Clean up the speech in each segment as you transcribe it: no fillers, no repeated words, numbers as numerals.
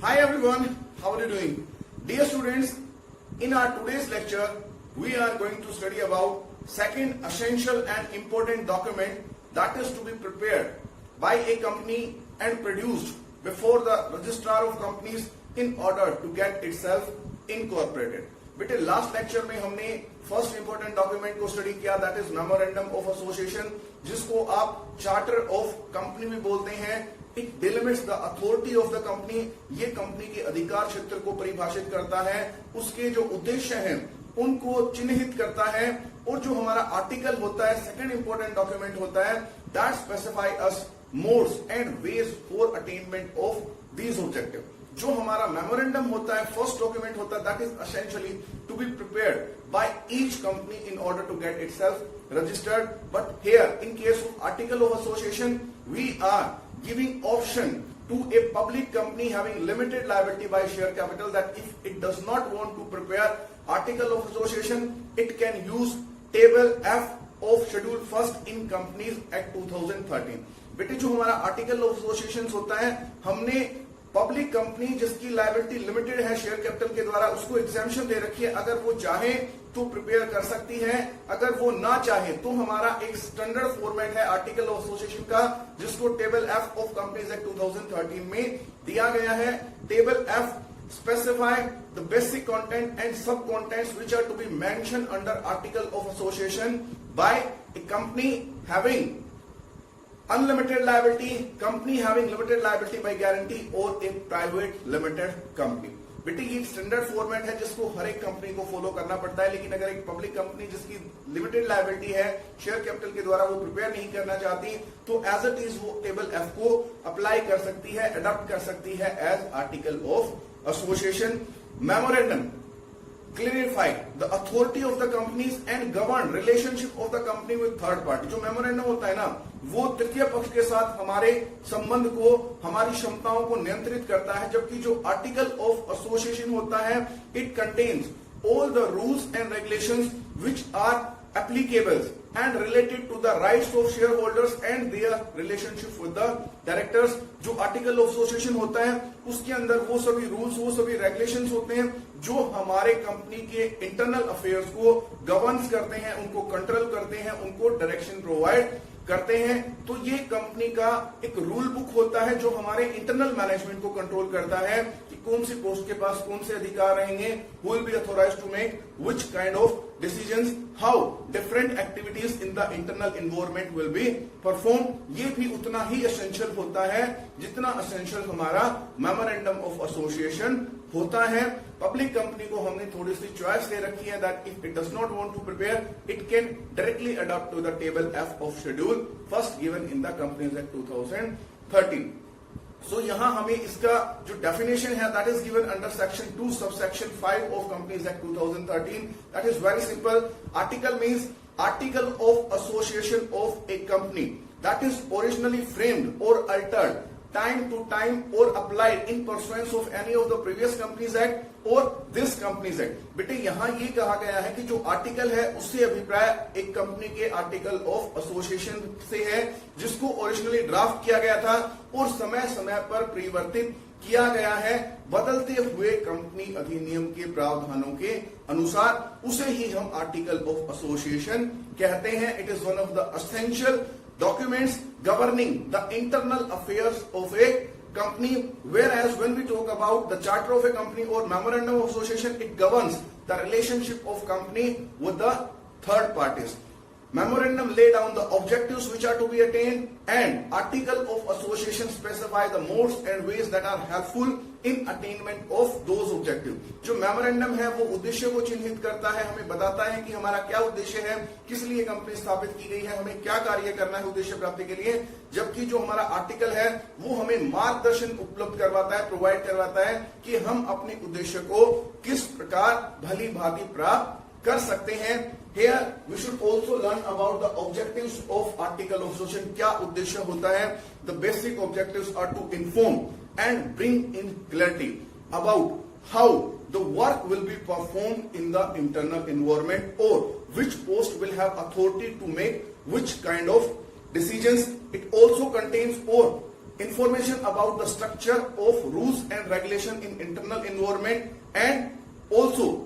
Hi everyone, how are you doing? Dear students, in our today's lecture, we are going to study about second essential and important document that is to be prepared by a company and produced before the registrar of companies in order to get itself incorporated. बेटे last lecture में हमने first important document को study किया, that is memorandum of association, जिसको आप charter of company भी बोलते हैं. It delimits the authority of the company. ये कंपनी के अधिकार क्षेत्र को परिभाषित करता है, उसके जो उद्देश्य हैं उनको चिन्हित करता है. और जो हमारा आर्टिकल होता है, सेकंड इंपॉर्टेंट डॉक्यूमेंट होता है, that specify us modes and ways for attainment of these objective. जो हमारा मेमोरेंडम होता है, फर्स्ट डॉक्यूमेंट होता है, that is essentially to be prepared by each company in order to get itself registered. But here in case of article of association we are giving option to a public company having limited liability by share capital that if it does not want to prepare article of association, it can use table F of schedule first in companies act 2013. बेटे जो हमारा article of association होता है, हमने public company जिसकी liability limited है share capital के द्वारा, उसको एग्जेम्पशन दे रखी है. अगर वो चाहे तो प्रिपेयर कर सकती है, अगर वो ना चाहे तो हमारा एक स्टैंडर्ड फॉर्मेट है आर्टिकल ऑफ एसोसिएशन का, जिसको table F of companies act 2013 में दिया गया है. Table F specify the basic content and sub contents which are to be mentioned under article of association by a company having unlimited liability, company having limited liability by guarantee or a private limited company. बेटे ये standard format है जिसको हर एक company को follow करना पड़ता है. लेकिन अगर एक पब्लिक कंपनी जिसकी लिमिटेड लायबिलिटी है शेयर कैपिटल के द्वारा, वो प्रिपेयर नहीं करना चाहती, तो एज इट इज वो टेबल एफ को अप्लाई कर सकती है, अडॉप्ट कर सकती है as article of association. Memorandum clarify the authority of the companies and govern relationship of the company with third party. जो मेमोरेंडम होता है ना, वो तृतीय पक्ष के साथ हमारे संबंध को, हमारी क्षमताओं को नियंत्रित करता है. जबकि जो आर्टिकल ऑफ एसोसिएशन होता है, it contains all the rules and regulations which are applicable and related to the rights of shareholders and their relationship with the directors. जो आर्टिकल ऑफ एसोसिएशन होता है उसके अंदर वो सभी रूल्स, वो सभी रेगुलेशंस होते हैं जो हमारे कंपनी के इंटरनल अफेयर्स को गवर्न करते हैं, उनको कंट्रोल करते हैं, उनको डायरेक्शन प्रोवाइड करते हैं. तो ये कंपनी का एक रूल बुक होता है जो हमारे इंटरनल मैनेजमेंट को कंट्रोल करता है कि कौन सी पोस्ट के पास कौन से अधिकार रहेंगे, who will be authorised to make which kind of decisions, how different activities in the internal environment will be perform. ये भी उतना ही एसेंशियल होता है जितना एसेंशियल हमारा मेमोरेंडम ऑफ एसोसिएशन होता है. पब्लिक कंपनी को हमने थोड़ी सी चॉइस दे रखी है that if it does not want to prepare, it can directly adopt to the table F of schedule first given in the companies act 2013. So यहां हमें इसका जो डेफिनेशन है that is given under section 2 subsection 5 of companies act 2013. That is very simple. Article means article of association of a company that is originally framed और altered time to time or applied in pursuance of any of the previous companies act or this companies act. बेटे यहां ये कहा गया है कि जो article है उससे अभिप्राय एक कंपनी के आर्टिकल ऑफ एसोसिएशन से है जिसको ओरिजिनली ड्राफ्ट किया गया था और समय समय पर परिवर्तित किया गया है बदलते हुए कंपनी अधिनियम के प्रावधानों के अनुसार. उसे ही हम आर्टिकल ऑफ एसोसिएशन कहते हैं. It is one of the essential documents governing the internal affairs of a company, whereas when we talk about the charter of a company or memorandum of association, it governs the relationship of company with the third parties. Memorandum lay down the objectives which are to be attained, and article of association specify the modes and ways that are helpful in attainment of those objectives. जो memorandum है वो उद्देश्य को चिन्हित करता है, हमें बताता है कि हमारा क्या उद्देश्य है, किस लिए कंपनी स्थापित की गई है, हमें क्या कार्य करना है उद्देश्य प्राप्ति के लिए. जबकि जो हमारा आर्टिकल है वो हमें मार्गदर्शन उपलब्ध करवाता है, प्रोवाइड करवाता है कि हम अपने उद्देश्य को किस प्रकार भली भांति प्राप्त कर सकते हैं. Here we should also learn about the objectives of article of association. क्या उद्देश्य होता है? The basic objectives are to inform and bring in clarity about how the work will be performed in the internal environment or which post will have authority to make which kind of decisions. It also contains or information about the structure of rules and regulation in internal environment and also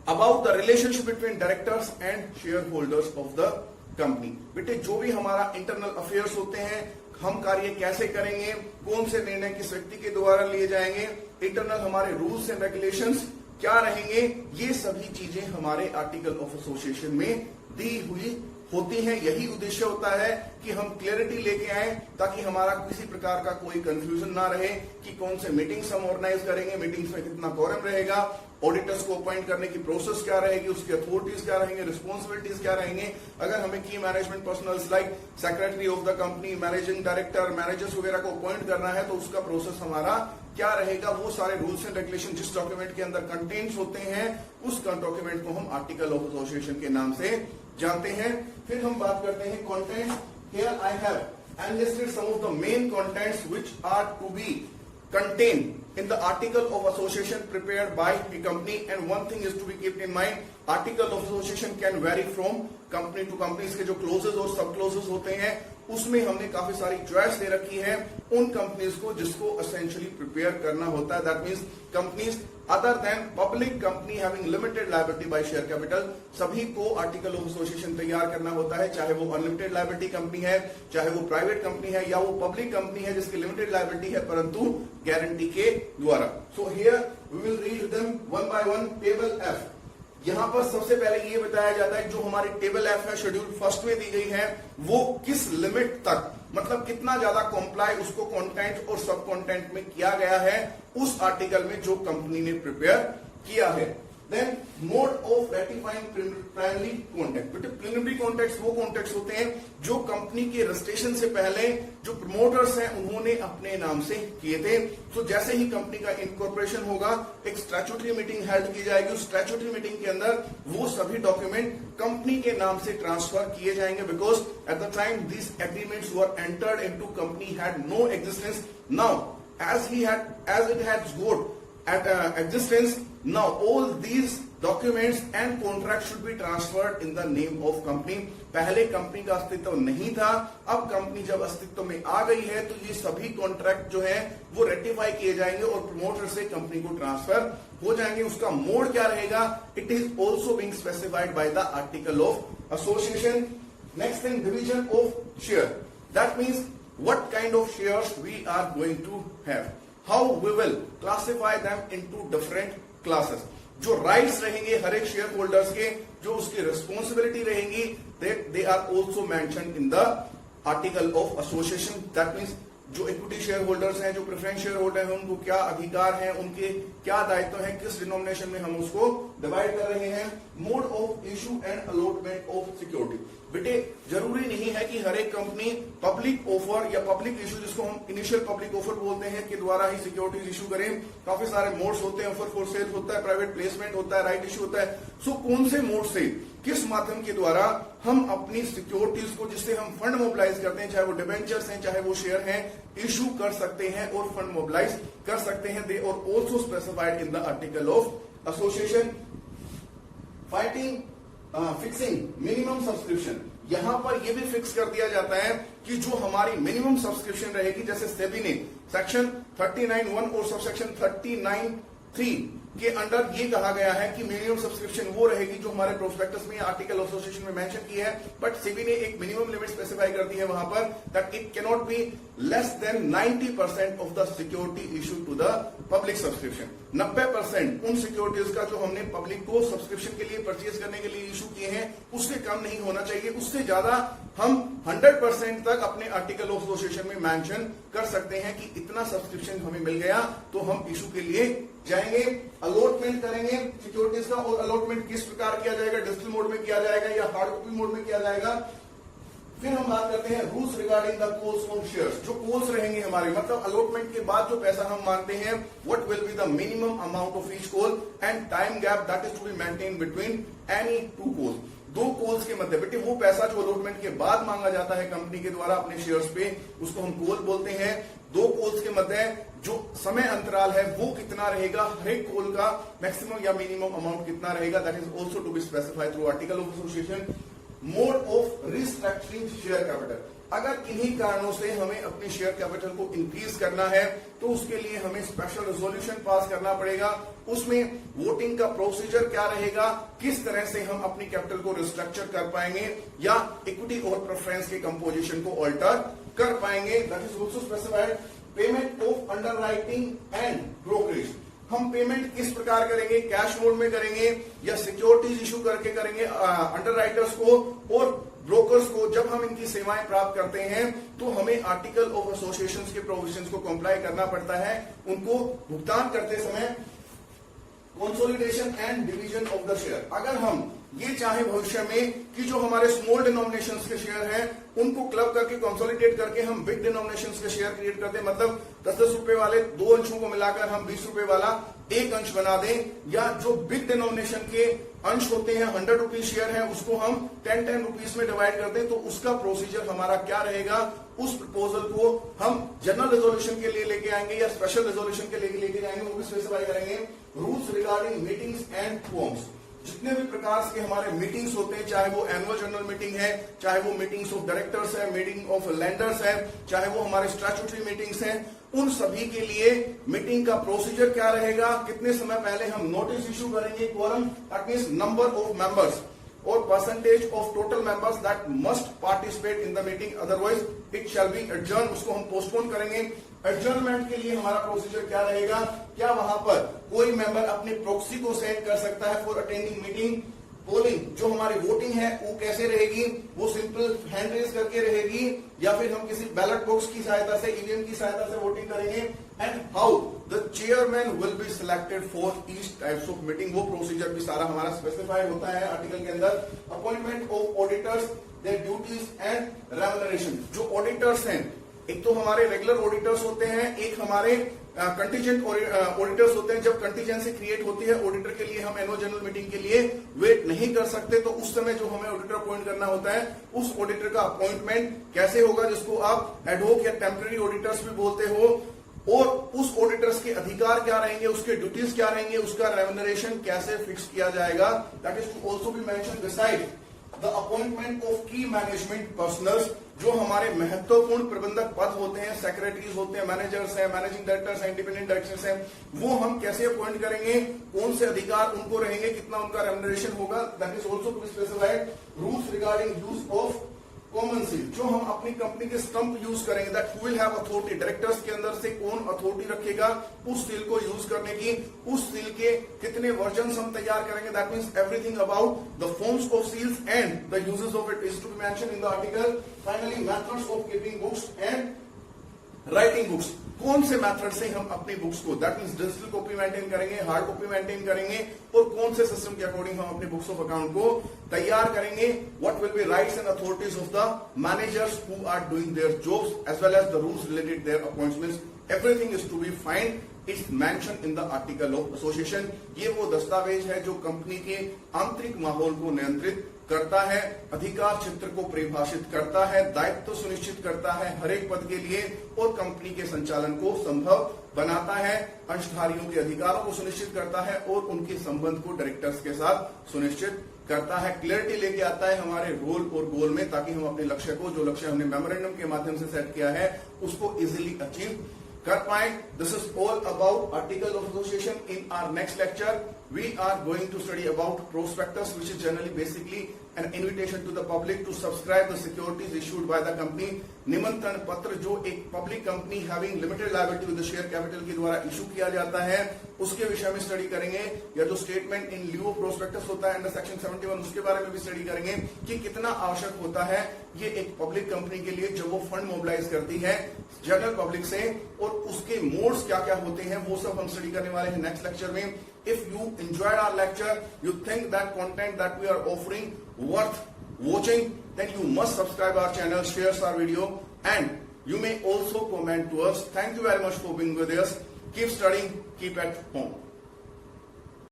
about the relationship between directors and shareholders of the company. बेटे जो भी हमारा internal affairs होते हैं, हम कार्य कैसे करेंगे, कौन से निर्णय किस व्यक्ति के द्वारा लिए जाएंगे, इंटरनल हमारे रूल्स एंड रेगुलेशंस क्या रहेंगे, ये सभी चीजें हमारे आर्टिकल ऑफ एसोसिएशन में दी हुई होती हैं। यही उद्देश्य होता है कि हम क्लैरिटी लेके आए ताकि हमारा किसी प्रकार का कोई कंफ्यूजन ना रहे कि कौन से मीटिंग्स हम ऑर्गेनाइज करेंगे, मीटिंग्स में कितना कोरम रहेगा, ऑडिटर्स को अपॉइंट करने की प्रोसेस क्या रहेगी, उसकी अथॉरिटीज क्या रहेंगे, रिस्पॉन्सिबिलिटीज क्या रहेंगे। अगर हमें key management personnels like secretary of the company, managing director, managers वगैरह को अपॉइंट करना है तो उसका प्रोसेस हमारा क्या रहेगा, वो सारे रूल्स एंड रेगुलेशन जिस डॉक्यूमेंट के अंदर कंटेंट्स होते हैं उस डॉक्यूमेंट को हम आर्टिकल ऑफ एसोसिएशन के नाम से जानते हैं। फिर हम बात करते हैं contents. Here I have enlisted some of the main contents which are to be contained in the article of association prepared by a company, and one thing is to be kept in mind, article of association can vary from company to company। इसके जो closes और सब closes होते हैं उसमें हमने काफी सारी चॉइस दे रखी है उन कंपनीज को जिसको एसेंशियली प्रिपेयर करना होता है। That means companies other than public company having limited liability by share capital, सभी को आर्टिकल ऑफ एसोसिएशन तैयार करना होता है, चाहे वो अनलिमिटेड लायबिलिटी कंपनी है, चाहे वो प्राइवेट कंपनी है, या वो पब्लिक कंपनी है जिसकी लिमिटेड लायबिलिटी है परंतु गारंटी के द्वारा। So here we will read them one by one. Table F, यहां पर सबसे पहले ये बताया जाता है जो हमारी टेबल एफ है शेड्यूल फर्स्ट में दी गई है वो किस लिमिट तक, मतलब कितना ज्यादा कॉम्प्लाई उसको कंटेंट और सब कंटेंट में किया गया है उस आर्टिकल में जो कंपनी ने प्रिपेयर किया है। Then mode of ratifying primary contract. बेटे प्रिलिमिनरी कॉन्टेक्ट वो कॉन्टेक्ट होते हैं जो कंपनी के रजिस्ट्रेशन से पहले जो प्रमोटर्स हैं उन्होंने अपने नाम से किए थे। तो जैसे ही कंपनी का इनकॉर्पोरेशन होगा एक स्टैट्यूटरी मीटिंग हेल्ड की जाएगी, उस स्टैट्यूटरी मीटिंग के अंदर वो सभी डॉक्यूमेंट कंपनी के नाम से ट्रांसफर किए जाएंगे, because at the time this agreements were entered into company had no existence. Now as it had got at existence, now all these documents and contracts should be transferred in the name of company। पहले company का अस्तित्व नहीं था, अब company जब अस्तित्व में आ गई है तो ये सभी कॉन्ट्रैक्ट जो है वो रेटिफाई किए जाएंगे और प्रमोटर से कंपनी को ट्रांसफर हो जाएंगे। उसका मोड क्या रहेगा, it is also being specified by the article of association. Next thing, division of share. That means what kind of shares we are going to have, how we will classify them into different classes। जो rights रहेंगे हर एक share holders के, जो उसकी responsibility रहेंगी, they are also mentioned in the article of association। that means जो equity share holders हैं, जो प्रेफरेंस शेयर होल्डर हैं, उनको क्या अधिकार हैं, उनके क्या दायित्व हैं, किस डिनोमिनेशन में हम उसको डिवाइड कर रहे हैं। Mode of issue and allotment of security. बेटे जरूरी नहीं है कि हर एक कंपनी पब्लिक ऑफर या पब्लिक इशू, जिसको हम इनिशियल पब्लिक ऑफर बोलते हैं, के द्वारा ही सिक्योरिटीज इशू करें। काफी सारे मोड्स होते हैं, ऑफर फॉर सेल होता है, प्राइवेट प्लेसमेंट होता है, राइट इशू होता है। सो कौन से मोड से, किस माध्यम के द्वारा हम अपनी सिक्योरिटीज को, जिससे हम फंड मोबिलाइज करते हैं, चाहे वो डिबेंचर्स हैं चाहे वो शेयर हैं, इशू कर सकते हैं और फंड मोबिलाइज कर सकते हैं। They are also specified in the article of association. Fixing minimum subscription, यहां पर यह भी फिक्स कर दिया जाता है कि जो हमारी मिनिमम सब्सक्रिप्शन रहेगी, जैसे सेबी ने सेक्शन 39(1) और सब सेक्शन 39(3) के अंडर ये कहा गया है कि मिनिमम सब्सक्रिप्शन वो रहेगी जो हमारे प्रोस्पेक्टस में आर्टिकल एसोसिएशन में मेंशन की है, बट सेबी ने एक मिनिमम लिमिट स्पेसिफाई कर दी है वहां पर, that it can not be less than 90% of the security issue to the public subscription. 90% उन सिक्योरिटीज का जो हमने पब्लिक को सब्सक्रिप्शन के लिए परचेज करने के लिए इशू किए हैं उससे कम नहीं होना चाहिए। उससे ज्यादा हम 100% तक अपने आर्टिकल ऑफ एसोसिएशन में मेंशन कर सकते हैं कि इतना सब्सक्रिप्शन हमें मिल गया तो हम इशू के लिए जाएंगे। अलॉटमेंट करेंगे सिक्योरिटीज का, और अलॉटमेंट किस प्रकार किया जाएगा, डिजिटल मोड में किया जाएगा या हार्ड कॉपी मोड में किया जाएगा। फिर हम बात करते हैं rules regarding the calls on shares. जो कॉल्स रहेंगे हमारे, मतलब अलॉटमेंट के बाद जो पैसा हम मांगते हैं, what will be the minimum amount of each call and time gap that is to be maintain between any two calls. दो कॉल्स के मध्य, बेटे वो पैसा जो अलॉटमेंट के बाद मांगा जाता है कंपनी के द्वारा अपने शेयर्स पे, उसको हम कॉल बोलते हैं। दो कॉल्स के मध्य जो समय अंतराल है वो कितना रहेगा, हर एक कॉल का मैक्सिमम या मिनिमम अमाउंट कितना रहेगा, that is also to be specified through article of association. Mode of restructuring share capital, अगर किन्हीं कारणों से हमें अपनी शेयर कैपिटल को इंक्रीज करना है तो उसके लिए हमें स्पेशल रेजोल्यूशन पास करना पड़ेगा। उसमें वोटिंग का प्रोसीजर क्या रहेगा, किस तरह से हम अपनी कैपिटल को रिस्ट्रक्चर कर पाएंगे या इक्विटी और प्रेफरेंस के कंपोजिशन को ऑल्टर कर पाएंगे। That is also specified. Payment of underwriting and brokerage, हम पेमेंट किस प्रकार करेंगे, कैश मोड में करेंगे या सिक्योरिटीज इशू करके करेंगे अंडरराइटर्स को और ब्रोकर्स को। जब हम इनकी सेवाएं प्राप्त करते हैं तो हमें आर्टिकल ऑफ एसोसिएशन के प्रोविजंस को कंप्लाई करना पड़ता है। उनको भुगतान करते समय consolidation and division of the share, अगर हम ये चाहे भविष्य में कि जो हमारे स्मॉल डिनोमिनेशंस के शेयर हैं उनको क्लब करके कंसोलिडेट करके हम बिग डिनोमिनेशंस के शेयर क्रिएट करते हैं, मतलब 10-10 रुपए वाले 2 अंशों को मिलाकर हम 20 रुपए वाला 1 अंश बना दें, या जो बिग डिनोमिनेशन के अंश होते हैं 100 रुपीज शेयर है उसको हम 10-10 रुपीज में डिवाइड कर दें, तो उसका प्रोसीजर हमारा क्या रहेगा, उस प्रपोजल को हम जनरल रेजोल्यूशन के लिए लेके आएंगे या स्पेशल रेजोल्यूशन के लिए लेके जाएंगे, वो भी स्पेसिफाई करेंगे। Rules regarding meetings and forms, जितने भी प्रकार के हमारे मीटिंग्स होते हैं, चाहे वो एनुअल जनरल मीटिंग है, चाहे वो मीटिंग्स ऑफ डायरेक्टर्स है, मीटिंग ऑफ लेंडर्स है, चाहे वो हमारे स्टैट्यूटरी मीटिंग्स हैं, उन सभी के लिए मीटिंग का प्रोसीजर क्या रहेगा, कितने समय पहले हम नोटिस इशू करेंगे, quorum that means number of members और percentage of total members that must participate in the meeting, otherwise it shall be adjourn, उसको हम पोस्टपोन करेंगे। एडजर्नमेंट के लिए हमारा प्रोसीजर क्या रहेगा, क्या वहां पर कोई मेंबर अपने प्रॉक्सी को सेंड कर सकता है फॉर अटेंडिंग मीटिंग। पोलिंग, जो हमारी वोटिंग है वो कैसे रहेगी, वो सिंपल हैंड रेज करके रहेगी या फिर हम किसी बैलेट बॉक्स की सहायता से, ईवीएम की सहायता से वोटिंग करेंगे। And how the chairman will be selected for each types of meeting, वो प्रोसीजर भी सारा हमारा स्पेसिफाइड होता है आर्टिकल के अंदर। Appointment of auditors, their duties and remuneration, जो ऑडिटर्स हैं एक तो हमारे रेगुलर ऑडिटर्स होते हैं, एक हमारे कंटीजेंट ऑडिटर्स होते हैं। जब कंटीजेंसी क्रिएट होती है ऑडिटर के लिए, हम एनुअल जनरल मीटिंग के लिए वेट नहीं कर सकते, तो उस समय जो हमें ऑडिटर अपॉइंट करना होता है, उस ऑडिटर का अपॉइंटमेंट कैसे होगा, जिसको आप एडहोक या टेम्पररी ऑडिटर्स भी बोलते हो, और उस ऑडिटर्स के अधिकार क्या रहेंगे, उसके ड्यूटीज क्या रहेंगे, उसका रेम्युनरेशन कैसे फिक्स किया जाएगा। That is to also be mention beside the appointment of key management personnels, जो हमारे महत्वपूर्ण प्रबंधक पद होते हैं, सेक्रेटरीज होते हैं, मैनेजर्स हैं, मैनेजिंग डायरेक्टर्स हैं, इंडिपेंडेंट डायरेक्टर्स हैं, वो हम कैसे अपॉइंट करेंगे, कौन से अधिकार उनको रहेंगे, कितना उनका रेम्युनरेशन होगा। That is also to be specified. Rules regarding use of common seal, जो हम अपनी कंपनी के स्टंप यूज करेंगे, that who will have authority, directors के अंदर से कौन अथॉरिटी रखेगा उस सील को यूज करने की, उस सील के कितने वर्जन हम तैयार करेंगे, that means everything about the forms of seals and the uses of it is to be mention in the article. Finally methods of keeping books and writing books, कौन से मेथड से हम अपनी बुक्स को, that means digital copy maintain करेंगे, hard copy maintain करेंगे, और कौन से सिस्टम के अकॉर्डिंग हम अपने बुक्स ऑफ अकाउंट को तैयार करेंगे। What will be rights and authorities of the managers who are doing their jobs as well as the rules related their appointments, everything is to be find, it's mention in the article of association. ये वो दस्तावेज है जो company के आंतरिक माहौल को नियंत्रित करता है, अधिकार क्षेत्र को परिभाषित करता है, दायित्व सुनिश्चित करता है हर एक पद के लिए, और कंपनी के संचालन को संभव बनाता है, अंशधारियों के अधिकारों को सुनिश्चित करता है और उनके संबंध को डायरेक्टर्स के साथ सुनिश्चित करता है। क्लियरिटी लेके आता है हमारे रोल और गोल में, ताकि हम अपने लक्ष्य को, जो लक्ष्य हमने मेमोरेंडम के माध्यम से सेट किया है, उसको इजिली अचीव कर पाए। This is all about article of association. In our next lecture we are going to study about prospectus, which is generally basically an invitation to the public to subscribe the securities issued by the company। निमंत्रण पत्र जो एक public company having limited liability with the share capital के द्वारा issue किया जाता है, उसके विषय में स्टडी करेंगे, या जो स्टेटमेंट इन लिeu ऑफ प्रोस्पेक्टस होता है अंडर सेक्शन 71, उसके बारे में भी स्टडी करेंगे कि कितना आवश्यक होता है ये एक पब्लिक कंपनी के लिए जब वो फंड मोबिलाइज करती है जनरल पब्लिक से, और उसके मोड्स क्या क्या होते हैं, वो सब हम स्टडी करने वाले हैं नेक्स्ट लेक्चर में। If you enjoyed our lecture, you think that content that we are offering worth watching, then you must subscribe our channel, share our video, and you may also comment to us. Thank you very much for being with us. Keep studying, keep at home.